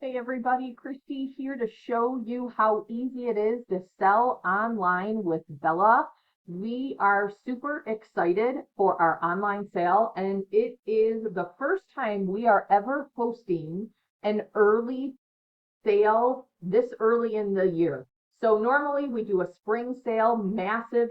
Hey everybody, Christy here to show you how easy it is to sell online with Bella. We are super excited for our online sale, and it is the first time we are ever posting an early sale this early in the year. So normally we do a spring sale, massive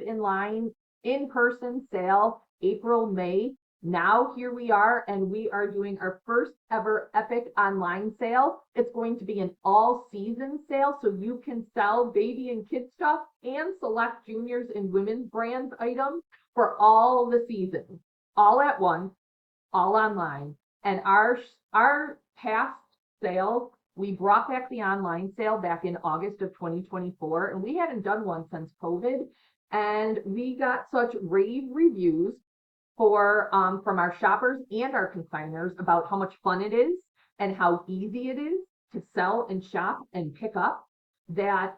in-person sale, April, May. Now here we are, and we are doing our first ever epic online sale. It's going to be an all season sale, so you can sell baby and kid stuff and select juniors and women's brands items for all the seasons, all at once, all online. And our past sales, we brought back the online sale back in August of 2024, and we hadn't done one since COVID. And we got such rave reviews from our shoppers and our consigners about how much fun it is and how easy it is to sell and shop and pick up that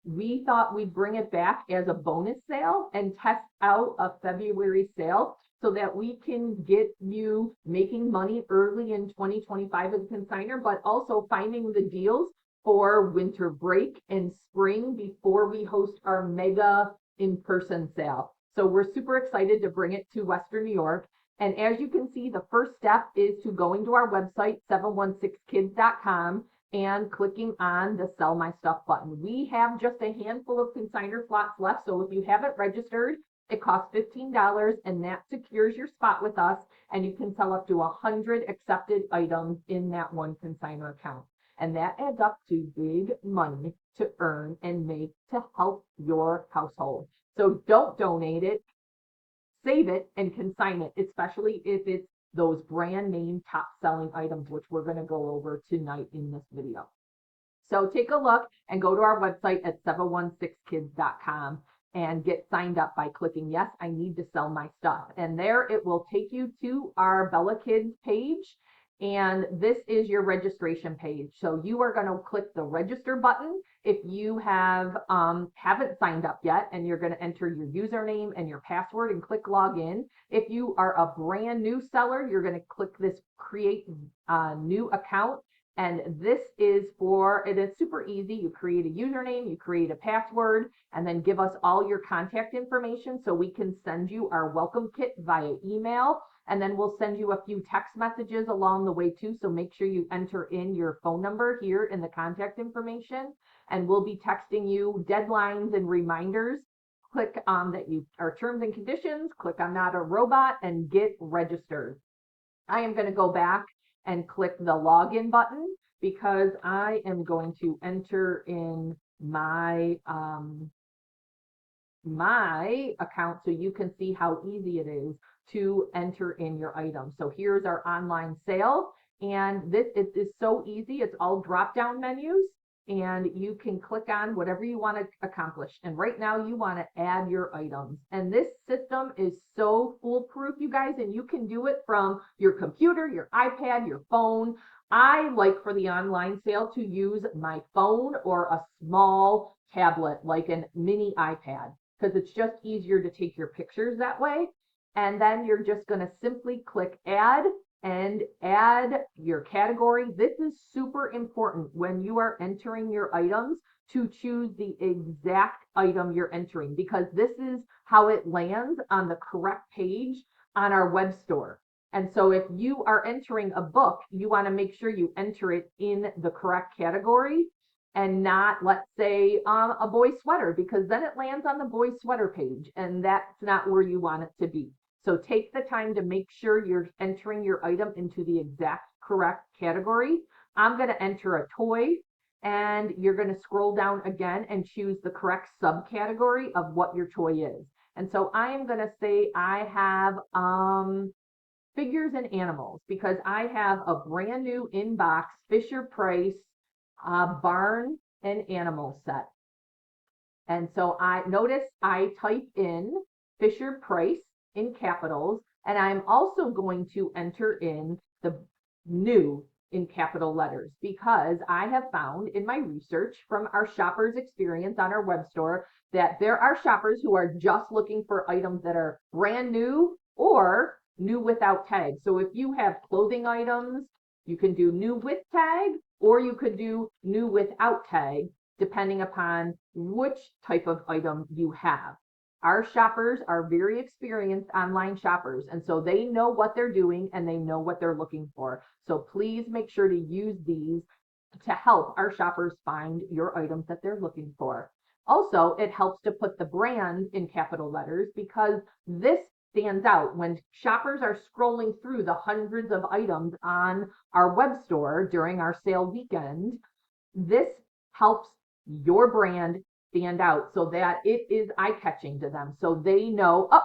we thought we'd bring it back as a bonus sale and test out a February sale so that we can get you making money early in 2025 as a consigner, but also finding the deals for winter break and spring before we host our mega in-person sale. So we're super excited to bring it to Western New York. And as you can see, the first step is to going to our website, 716kids.com, and clicking on the Sell My Stuff button. We have just a handful of consignor slots left, so if you haven't registered, it costs $15, and that secures your spot with us, and you can sell up to 100 accepted items in that one consignor account. And that adds up to big money to earn and make to help your household. So don't donate it, save it, and consign it, especially if it's those brand name top selling items, which we're going to go over tonight in this video. So take a look and go to our website at 716kids.com and get signed up by clicking, yes, I need to sell my stuff. And there it will take you to our bellakids page. And this is your registration page. So you are going to click the register button if you haven't signed up yet, and you're going to enter your username and your password and click login. If you are a brand new seller, you're going to click this create new account. And this is it is super easy. You create a username, you create a password, and then give us all your contact information so we can send you our welcome kit via email. And then we'll send you a few text messages along the way too. So make sure you enter in your phone number here in the contact information, and we'll be texting you deadlines and reminders. Click on that you are terms and conditions, click on not a robot, and get registered. I am going to go back and click the login button because I am going to enter in my account so you can see how easy it is to enter in your items. So here's our online sale, and it is so easy. It's all drop down menus, and you can click on whatever you want to accomplish. And right now you want to add your items, and this system is so foolproof, you guys, and you can do it from your computer, your iPad, your phone. I like for the online sale to use my phone or a small tablet like a mini iPad, because it's just easier to take your pictures that way. And then you're just going to simply click add and add your category. This is super important when you are entering your items to choose the exact item you're entering, because this is how it lands on the correct page on our web store. And so if you are entering a book, you want to make sure you enter it in the correct category and not, let's say, a boy sweater, because then it lands on the boy sweater page, and that's not where you want it to be. So take the time to make sure you're entering your item into the exact correct category. I'm going to enter a toy, and you're going to scroll down again and choose the correct subcategory of what your toy is. And so I am going to say I have figures and animals, because I have a brand new in-box Fisher-Price barn and animal set. And so I type in Fisher-Price in capitals, and I'm also going to enter in the new in capital letters, because I have found in my research from our shoppers experience on our web store that there are shoppers who are just looking for items that are brand new or new without tag. So if you have clothing items, you can do new with tag, or you could do new without tag, depending upon which type of item you have. Our shoppers are very experienced online shoppers, and so they know what they're doing and they know what they're looking for. So please make sure to use these to help our shoppers find your items that they're looking for. Also, it helps to put the brand in capital letters because this stands out when shoppers are scrolling through the hundreds of items on our web store during our sale weekend. This helps your brand stand out so that it is eye-catching to them. So they know, oh,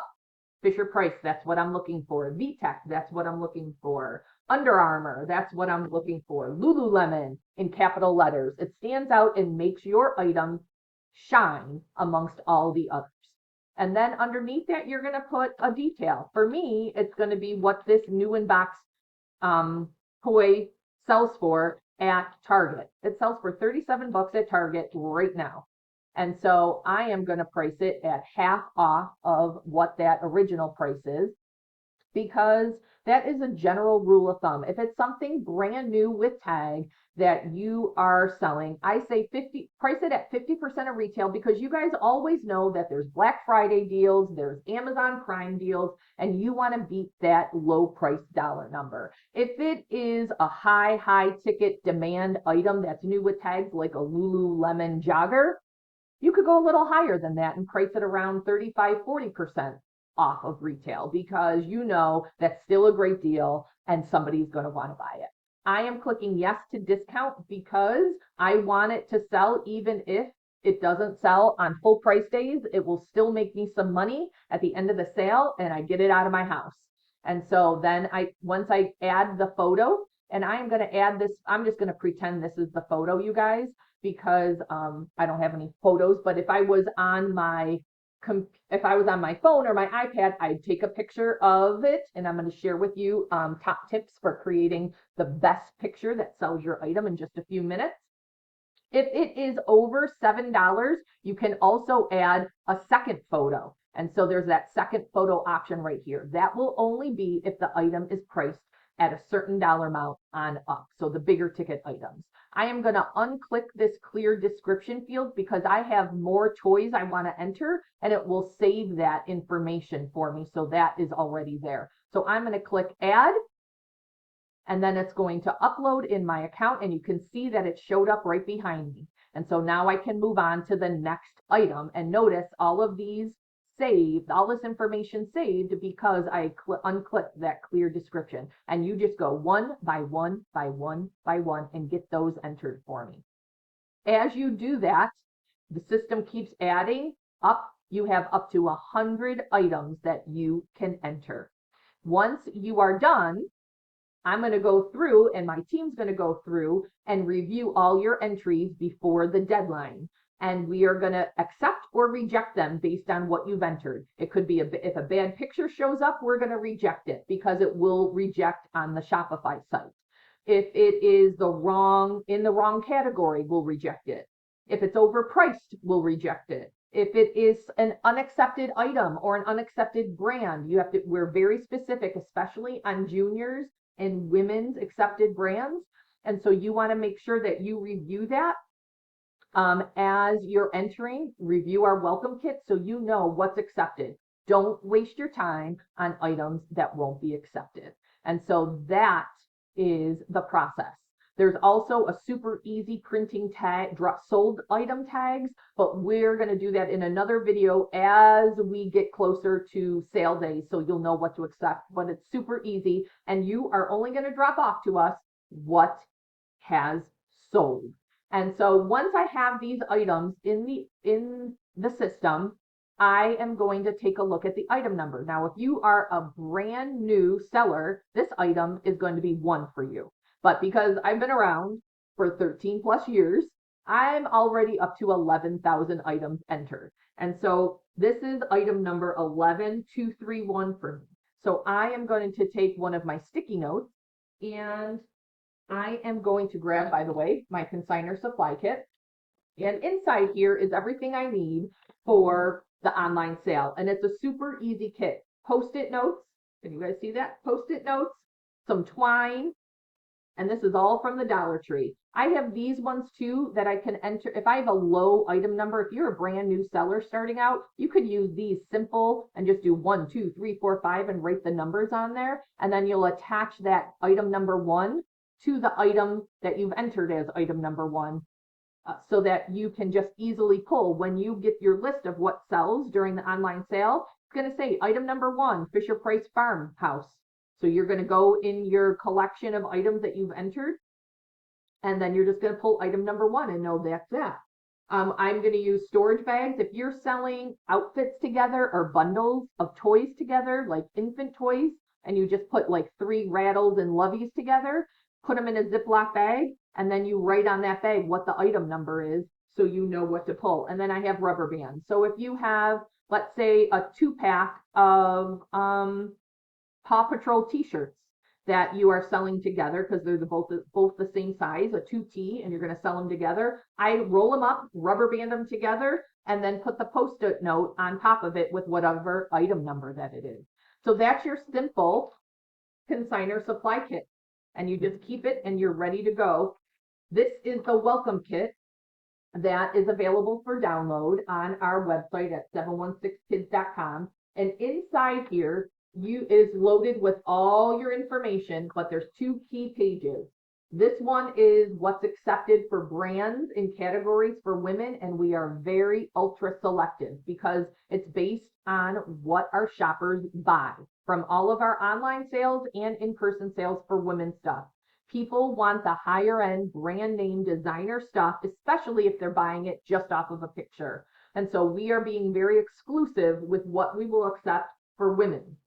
Fisher Price, that's what I'm looking for. VTech, that's what I'm looking for. Under Armour, that's what I'm looking for. Lululemon in capital letters. It stands out and makes your item shine amongst all the others. And then underneath that, you're going to put a detail. For me, it's going to be what this new in-box toy sells for at Target. It sells for $37 at Target right now. And so I am going to price it at half off of what that original price is, because that is a general rule of thumb. If it's something brand new with tag that you are selling, I say price it at 50% of retail, because you guys always know that there's Black Friday deals, there's Amazon Prime deals, and you want to beat that low price dollar number. If it is a high ticket demand item that's new with tags, like a Lululemon jogger, you could go a little higher than that and price it around 35-40% off of retail, because you know that's still a great deal and somebody's going to want to buy it. I am clicking yes to discount because I want it to sell even if it doesn't sell on full price days. It will still make me some money at the end of the sale and I get it out of my house. And so then once I add the photo, and I am going to add this, I'm just going to pretend this is the photo, you guys, because I don't have any photos. But if I was on my phone or my iPad, I'd take a picture of it, and I'm going to share with you top tips for creating the best picture that sells your item in just a few minutes. If it is over $7, you can also add a second photo. And so there's that second photo option right here. That will only be if the item is priced at a certain dollar amount on up. So the bigger ticket items. I am going to unclick this clear description field because I have more toys I want to enter, and it will save that information for me. So that is already there. So I'm going to click add, and then it's going to upload in my account, and you can see that it showed up right behind me. And so now I can move on to the next item, and notice all of these saved, all this information saved because I unclicked that clear description. And you just go one by one by one by one and get those entered for me. As you do that, the system keeps adding up. You have up to 100 items that you can enter. Once you are done, I'm going to go through, and my team's going to go through and review all your entries before the deadline. And we are going to accept or reject them based on what you've entered. It could be if a bad picture shows up, we're going to reject it because it will reject on the Shopify site. If it is in the wrong category, we'll reject it. If it's overpriced, we'll reject it. If it is an unaccepted item or an unaccepted brand, we're very specific, especially on juniors and women's accepted brands. And so you want to make sure that you review that. As you're entering, review our welcome kit so you know what's accepted. Don't waste your time on items that won't be accepted. And so that is the process. There's also a super easy printing tag, sold item tags, but we're going to do that in another video as we get closer to sale days, so you'll know what to accept. But it's super easy, and you are only going to drop off to us what has sold. And so once I have these items in the system, I am going to take a look at the item number. Now, if you are a brand new seller, this item is going to be 1 for you. But because I've been around for 13 plus years, I'm already up to 11,000 items entered. And so this is item number 11231 for me. So I am going to take one of my sticky notes, and I am going to grab, by the way, my consignor supply kit. And inside here is everything I need for the online sale. And it's a super easy kit. Post-it notes. Can you guys see that? Post-it notes, some twine, And this is all from the Dollar Tree. I have these ones too that I can enter. If I have a low item number, if you're a brand new seller starting out, you could use these simple and just do 1, 2, 3, 4, 5 and write the numbers on there. And then you'll attach that item number 1 to the item that you've entered as item number 1. So that you can just easily pull when you get your list of what sells during the online sale. It's going to say item number 1, Fisher Price Farmhouse. So you're going to go in your collection of items that you've entered, and then you're just going to pull item number 1 and know that's that. I'm going to use storage bags. If you're selling outfits together or bundles of toys together, like infant toys, and you just put like 3 rattles and loveys together, put them in a Ziploc bag, and then you write on that bag what the item number is so you know what to pull. And then I have rubber bands. So if you have, let's say, a 2-pack of Paw Patrol t-shirts that you are selling together because they're both the same size, a 2T, and you're going to sell them together, I roll them up, rubber band them together, and then put the Post-it note on top of it with whatever item number that it is. So that's your simple consignor supply kit. And you just keep it and you're ready to go. This is the welcome kit that is available for download on our website at 716kids.com. And inside here, is loaded with all your information, but there's 2 key pages. This one is what's accepted for brands in categories for women, and we are very ultra selective because it's based on what our shoppers buy from all of our online sales and in-person sales for women's stuff. People want the higher end brand name designer stuff, especially if they're buying it just off of a picture. And so we are being very exclusive with what we will accept for women.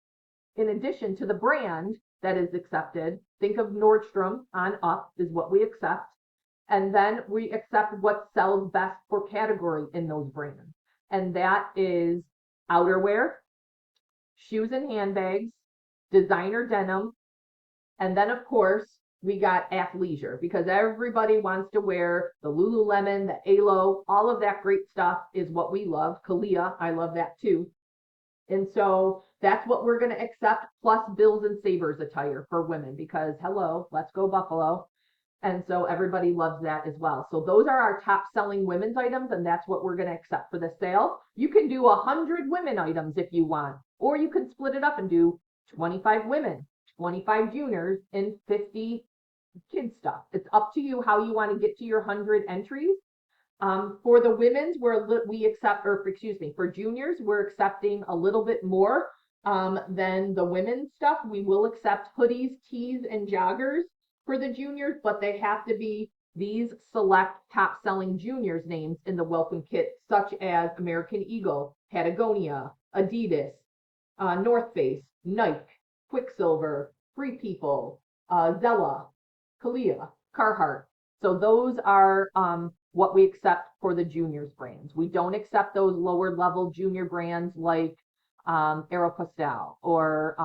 In addition to the brand that is accepted, think of Nordstrom on up is what we accept. And then we accept what sells best for category in those brands. And that is outerwear, shoes and handbags, designer denim, and then of course we got athleisure because everybody wants to wear the Lululemon, the Alo, all of that great stuff is what we love. 𝐘𝐨𝐮'𝐥𝐿, I love that too. And so that's what we're going to accept, plus Bills and Sabres attire for women because hello, let's go Buffalo. And so everybody loves that as well. So those are our top selling women's items, and that's what we're going to accept for the sale. You can do 100 women items if you want, or you can split it up and do 25 women, 25 juniors, and 50 kid stuff. It's up to you how you want to get to your 100 entries. For the women's, for juniors, we're accepting a little bit more than the women's stuff. We will accept hoodies, tees, and joggers for the juniors, but they have to be these select top selling juniors names in the welcome kit, such as American Eagle, Patagonia, Adidas, North Face, Nike, Quicksilver, Free People, Zella, 𝐘𝐨𝐿, Carhartt. So those are what we accept for the juniors brands. We don't accept those lower level junior brands like Aeropostale or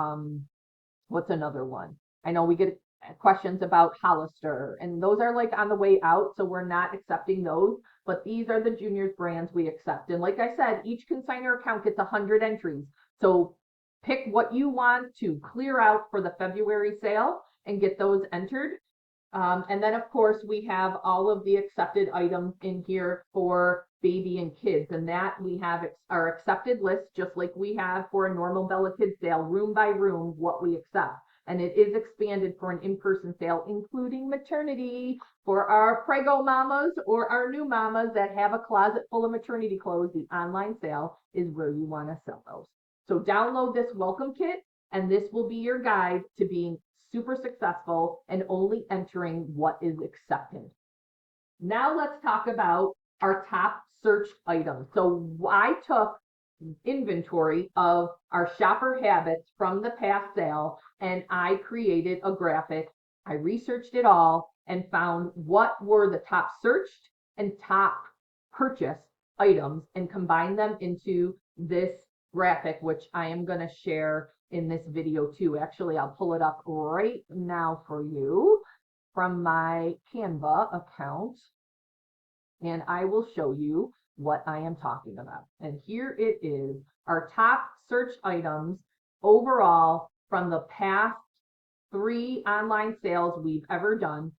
what's another one? I know we get questions about Hollister, and those are like on the way out, so we're not accepting those, but these are the juniors brands we accept. And like I said, each consignor account gets 100 entries. So pick what you want to clear out for the February sale and get those entered. And then, of course, we have all of the accepted items in here for baby and kids. And that we have our accepted list, just like we have for a normal bellakids sale, room by room, what we accept. And it is expanded for an in-person sale, including maternity for our prego mamas or our new mamas that have a closet full of maternity clothes. The online sale is where you want to sell those. So download this welcome kit, and this will be your guide to being super successful and only entering what is accepted. Now let's talk about our top search items. So I took inventory of our shopper habits from the past sale, and I created a graphic. I researched it all and found what were the top searched and top purchased items and combined them into this graphic, which I am going to share in this video too. Actually, I'll pull it up right now for you from my Canva account, and I will show you what I am talking about. And here it is, our top search items overall from the past 3 online sales we've ever done.